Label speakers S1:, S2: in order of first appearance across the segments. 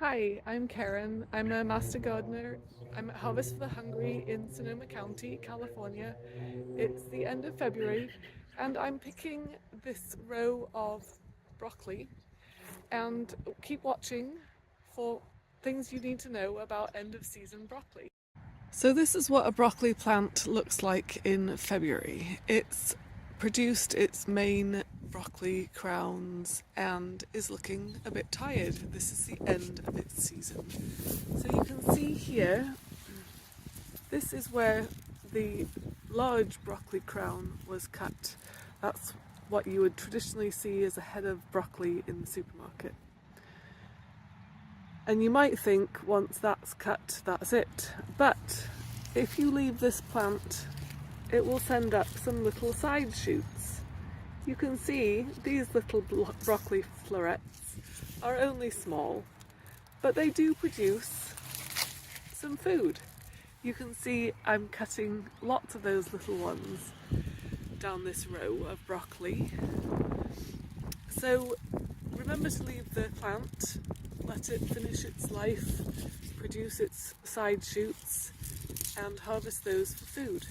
S1: Hi, I'm Karen. I'm a master gardener. I'm at Harvest for the Hungry in Sonoma County, California. It's the end of February and I'm picking this row of broccoli, and keep watching for things you need to know about end of season broccoli. So this is what a broccoli plant looks like in February. It's produced its main broccoli crowns and is looking a bit tired. This is the end of its season. So you can see here, this is where the large broccoli crown was cut. That's what you would traditionally see as a head of broccoli in the supermarket. And you might think once that's cut, that's it. But if you leave this plant, it will send up some little side shoots. You can see these little broccoli flowerets are only small, but they do produce some food. You can see I'm cutting lots of those little ones down this row of broccoli. So remember to leave the plant, let it finish its life, produce its side shoots, and harvest those for food.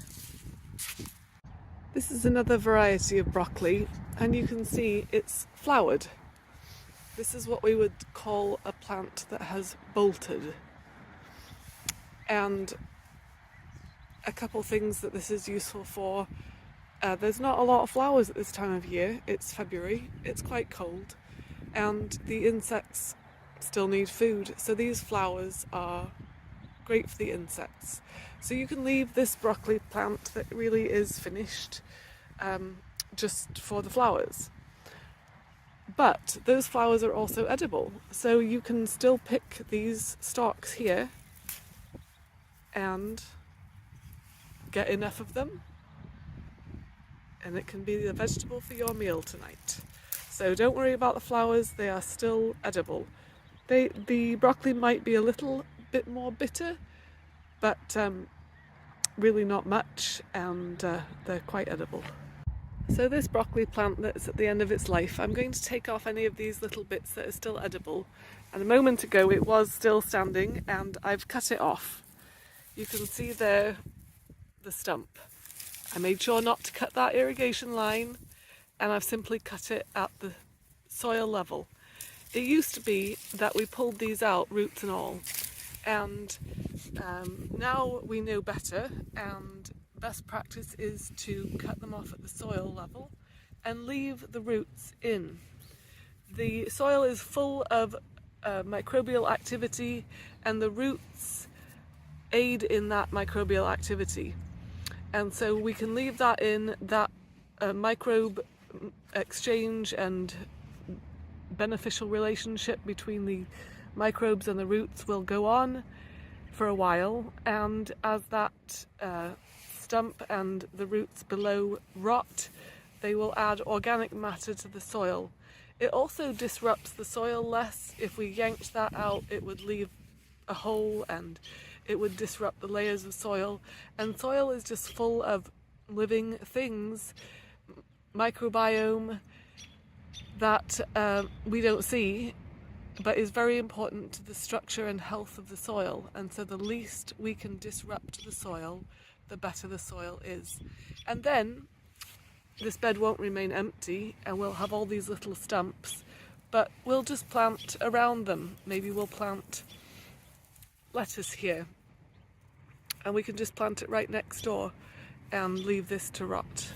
S1: This is another variety of broccoli, and you can see it's flowered. This is what we would call a plant that has bolted. And a couple things that this is useful for. There's not a lot of flowers at this time of year. It's February, it's quite cold, and the insects still need food, so these flowers are great for the insects. So you can leave this broccoli plant that really is finished just for the flowers. But those flowers are also edible, so you can still pick these stalks here and get enough of them, and it can be a vegetable for your meal tonight. So don't worry about the flowers, they are still edible. The broccoli might be a little bit more bitter, but really not much, and they're quite edible. So this broccoli plant that's at the end of its life, I'm going to take off any of these little bits that are still edible, and a moment ago it was still standing and I've cut it off. You can see there the stump. I made sure not to cut that irrigation line, and I've simply cut it at the soil level. It used to be that we pulled these out, roots and all, and now we know better, and best practice is to cut them off at the soil level and leave the roots in. The soil is full of microbial activity, and the roots aid in that microbial activity. And so we can leave that in, that microbe exchange and beneficial relationship between the microbes and the roots will go on for a while, and as that stump and the roots below rot, they will add organic matter to the soil. It also disrupts the soil less. If we yanked that out, it would leave a hole and it would disrupt the layers of soil, and soil is just full of living things, microbiome that we don't see, but is very important to the structure and health of the soil. And so the least we can disrupt the soil, the better the soil is. And then this bed won't remain empty, and we'll have all these little stumps, but we'll just plant around them. Maybe we'll plant lettuce here, and we can just plant it right next door and leave this to rot.